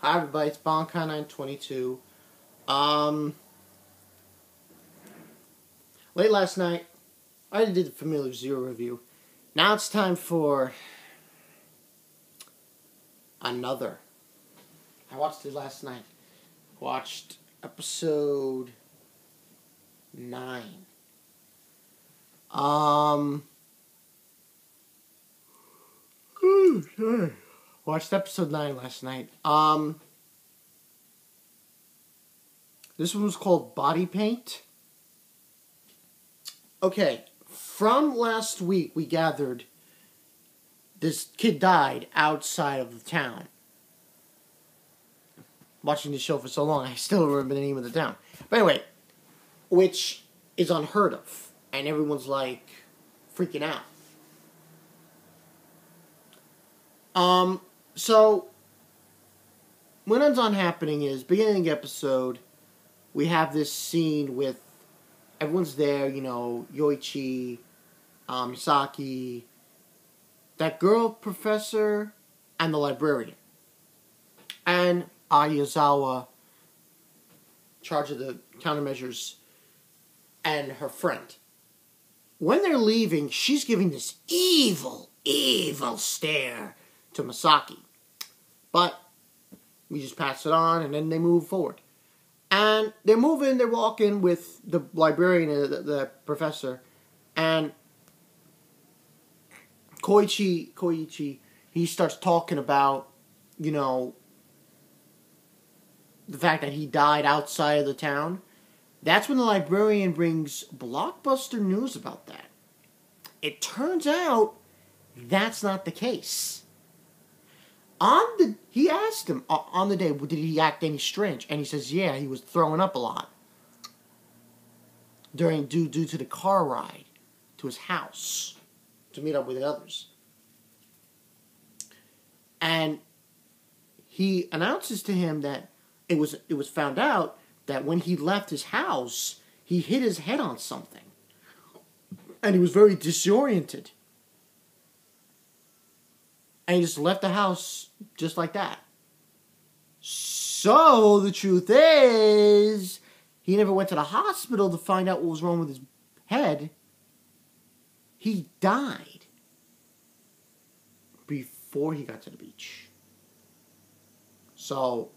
Hi everybody, it's Bonkai922. Late last night, I already did the Familiar Zero review. Now it's time for another. I watched it last night. Watched episode 9. Watched episode 9 last night. This one was called Body Paint. Okay, from last week we gathered this kid died outside of the town. Watching the show for so long, I still remember the name of the town. But anyway, which is unheard of. And everyone's like freaking out. So what ends on happening is, beginning of the episode, we have this scene with everyone's there, you know, Yoichi, Misaki, that girl professor, and the librarian. And Ayazawa, in charge of the countermeasures, and her friend. When they're leaving, she's giving this evil stare to Misaki. But we just pass it on, and then they move forward. And they're walking with the librarian and the professor. And Koichi, he starts talking about, you know, the fact that he died outside of the town. That's when the librarian brings blockbuster news about that. It turns out that's not the case. He asked him on the day, did he act any strange? And he says, yeah, he was throwing up a lot due to the car ride to his house to meet up with the others. And he announces to him that it was found out that when he left his house, he hit his head on something. And he was very disoriented. And he just left the house just like that. So, the truth is, he never went to the hospital to find out what was wrong with his head. He died before he got to the beach. So,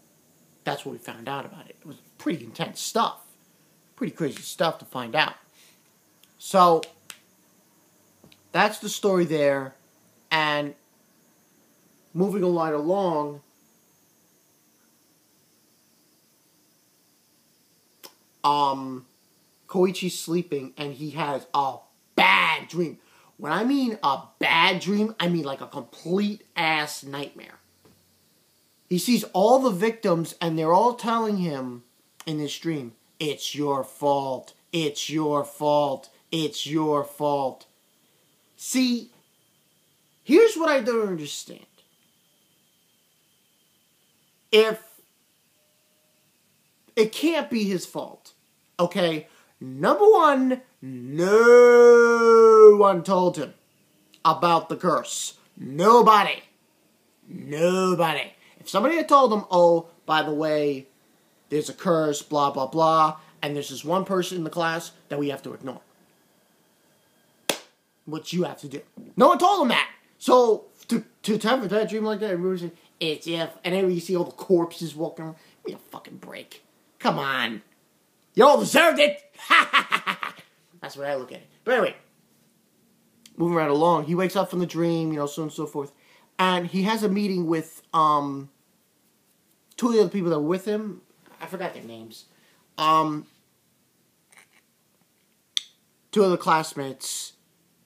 that's what we found out about it. It was pretty intense stuff. Pretty crazy stuff to find out. So, that's the story there. And moving right along, Koichi's sleeping and he has a bad dream. When I mean a bad dream, I mean like a complete ass nightmare. He sees all the victims and they're all telling him in this dream, it's your fault, it's your fault, it's your fault. See, here's what I don't understand. If it can't be his fault, okay? Number one, no one told him about the curse. Nobody. If somebody had told him, oh, by the way, there's a curse, blah, blah, blah, and there's this one person in the class that we have to ignore. What you have to do. No one told him that. So, to have a bad dream like that, everybody's saying, it's if, and then you see all the corpses walking around. Give me a fucking break. Come on. You all deserved it. That's what I look at it. But anyway, moving right along, he wakes up from the dream, you know, so on and so forth. And he has a meeting with, two of the other people that were with him. I forgot their names. Two other classmates.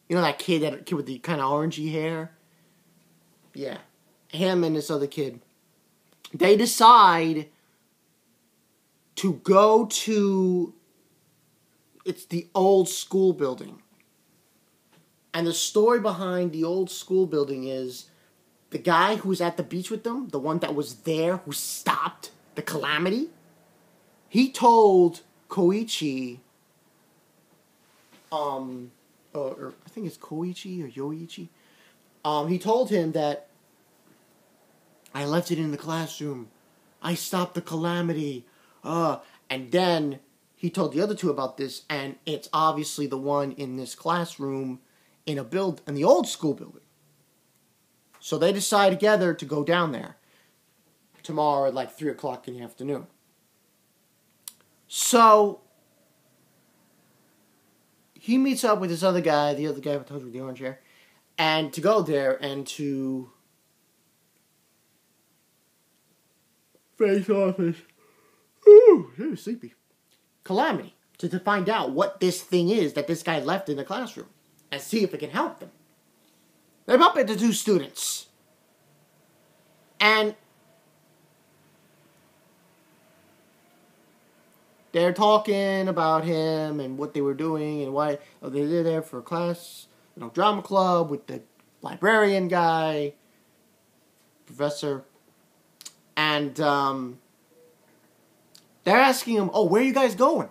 You know that kid with the kind of orangey hair? Yeah. Him and this other kid. They decide to go to, it's the old school building. And the story behind the old school building is the guy who was at the beach with them, the one that was there who stopped the calamity, he told Koichi, or I think it's Koichi or Yoichi, he told him that I left it in the classroom I stopped the calamity. And then he told the other two about this, and it's obviously the one in this classroom in the old school building. So they decide together to go down there tomorrow at like 3 o'clock in the afternoon. So he meets up with this other guy, the other guy I told you with the orange hair, and to go there and to face off his sleepy calamity to find out what this thing is that this guy left in the classroom and see if it can help them. They bump into two students. And they're talking about him and what they were doing and why they were there for a class, drama club with the librarian guy, professor. And they're asking him, where are you guys going?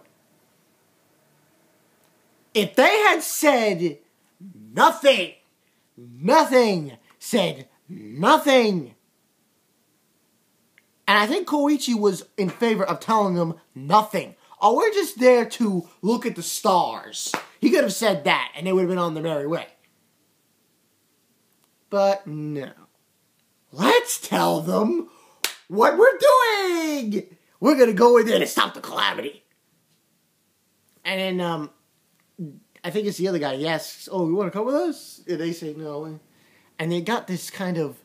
If they had said nothing, said nothing. And I think Koichi was in favor of telling them nothing. We're just there to look at the stars. He could have said that, and they would have been on their merry way. But no. Let's tell them what we're doing. We're going to go in there to stop the calamity. And then, I think it's the other guy. He asks, you want to come with us? And they say no. And they got this kind of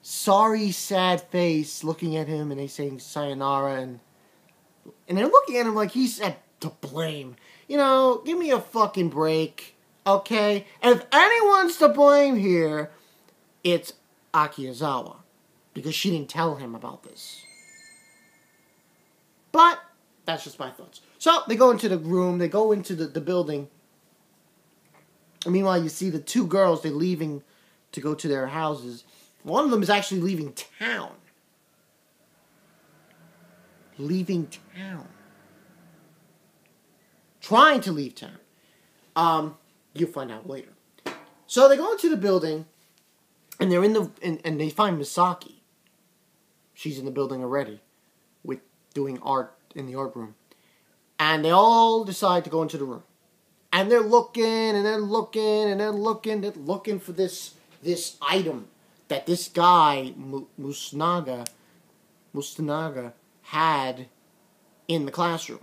sorry, sad face looking at him, and they saying sayonara, and they're looking at him like he's to blame. Give me a fucking break, okay? And if anyone's to blame here, it's Akizawa, because she didn't tell him about this. But that's just my thoughts. So they go into the room, they go into the building. And meanwhile, you see the two girls, they're leaving to go to their houses. One of them is actually leaving town. Trying to leave town. You'll find out later. So they go into the building, and they're and they find Misaki. She's in the building already, with doing art in the art room. And they all decide to go into the room. And they're looking, and they're looking, and they're looking. They're looking for this item that this guy, Musanaga, had in the classroom.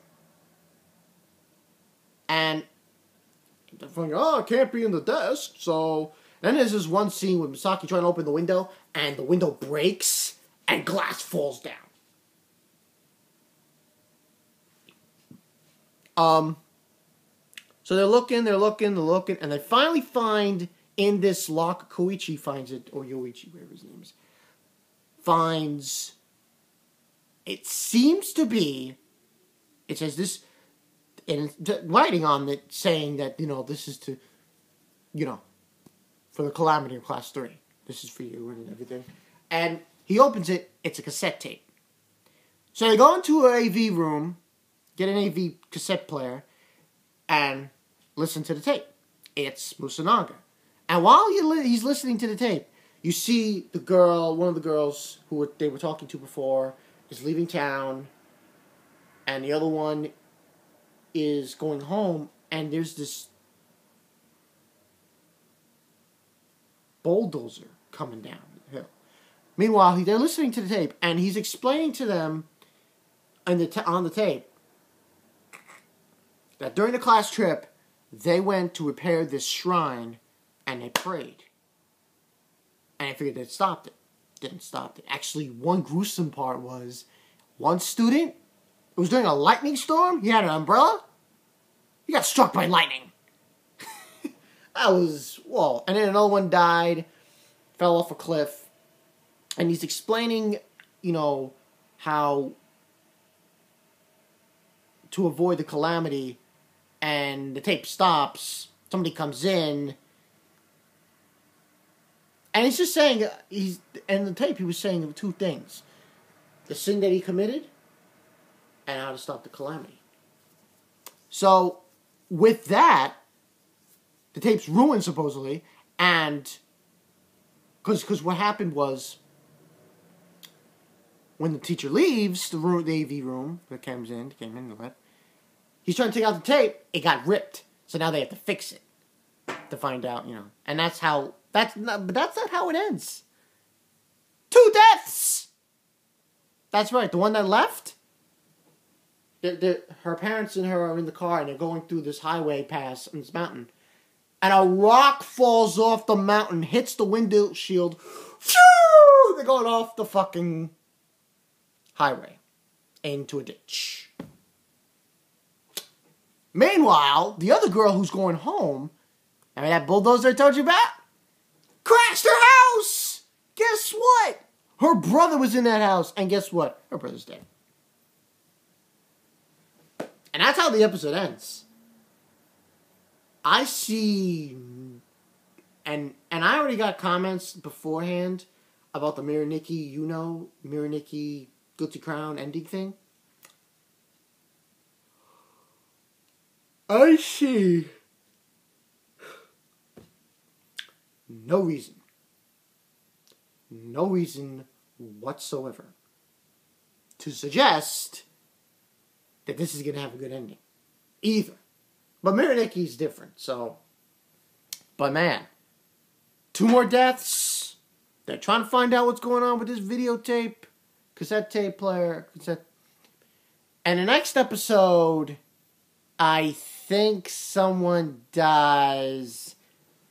And they're thinking, it can't be in the desk. So then there's this one scene with Misaki trying to open the window, and the window breaks, and glass falls down. So they're looking, and they finally find in this lock, Koichi finds it, or Yoichi, whatever his name is, finds, it seems to be, it says this, and writing on it saying that, this is to, for the calamity of class 3. This is for you and everything. And he opens it, it's a cassette tape. So they go into an AV room, get an AV cassette player, and listen to the tape. It's Musanaga. And while he's listening to the tape, you see one of the girls who they were talking to before is leaving town, and the other one is going home, and there's this bulldozer coming down the hill. Meanwhile, they're listening to the tape, and he's explaining to them on the tape that during the class trip, they went to repair this shrine, and they prayed. And I figured it stopped it. Didn't stop it. Actually, one gruesome part was, one student, it was during a lightning storm, he had an umbrella, he got struck by lightning. That was, whoa. And then another one died, fell off a cliff, and he's explaining, how to avoid the calamity, and the tape stops, somebody comes in, and he's just saying, in the tape he was saying two things. The sin that he committed, and how to stop the calamity. So, with that, the tape's ruined supposedly, and, because what happened was, when the teacher leaves the room, the AV room that came in the lab, he's trying to take out the tape. It got ripped, so now they have to fix it to find out, And that's not how it ends. 2 deaths. That's right. The one that left. Her parents and her are in the car, and they're going through this highway pass on this mountain. And a rock falls off the mountain, hits the windshield. Phew! They're going off the fucking highway into a ditch. Meanwhile, the other girl who's going home, I mean that bulldozer I told you about, crashed her house! Guess what? Her brother was in that house, and guess what? Her brother's dead. And that's how the episode ends. I see, and I already got comments beforehand about the Mirror Nikki, Mirror Nikki Guilty Crown ending thing. I see no reason whatsoever to suggest that this is going to have a good ending. Either. But Mirror Nikki's different, so. But man, 2 more deaths. They're trying to find out what's going on with this videotape, cassette tape player, And the next episode, I think someone dies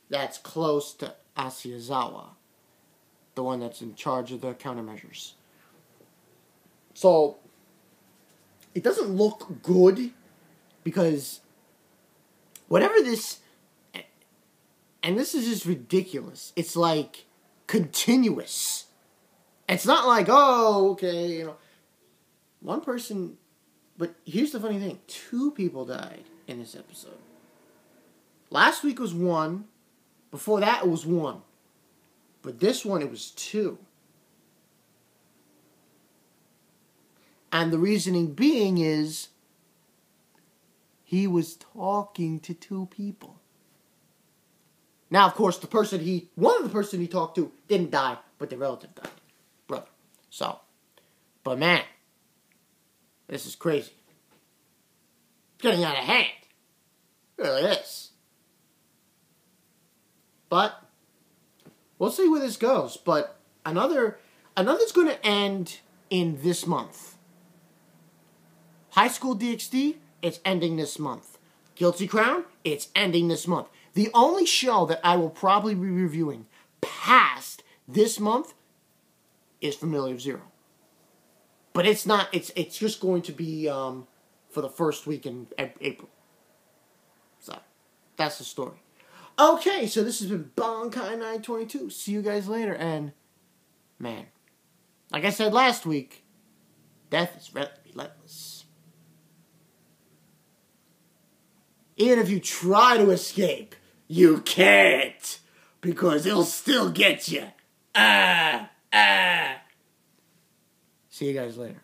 that's close to Asiazawa, the one that's in charge of the countermeasures. So, it doesn't look good because whatever this, and this is just ridiculous, it's like continuous. It's not like, oh, okay, one person, but here's the funny thing, 2 people died in this episode. Last week was 1, before that it was 1, but this one it was 2. And the reasoning being is he was talking to 2 people. Now, of course, one of the person he talked to didn't die, but the relative died. Brother. So, but man, this is crazy. It's getting out of hand. It really is. But we'll see where this goes. But another's going to end in this month. High School DxD, it's ending this month. Guilty Crown, it's ending this month. The only show that I will probably be reviewing past this month is Familiar of Zero. But it's not, it's just going to be for the first week in April. So, that's the story. Okay, so this has been Bonkai 922. See you guys later, and man, like I said last week, death is relentless. Even if you try to escape, you can't, because it'll still get you. See you guys later.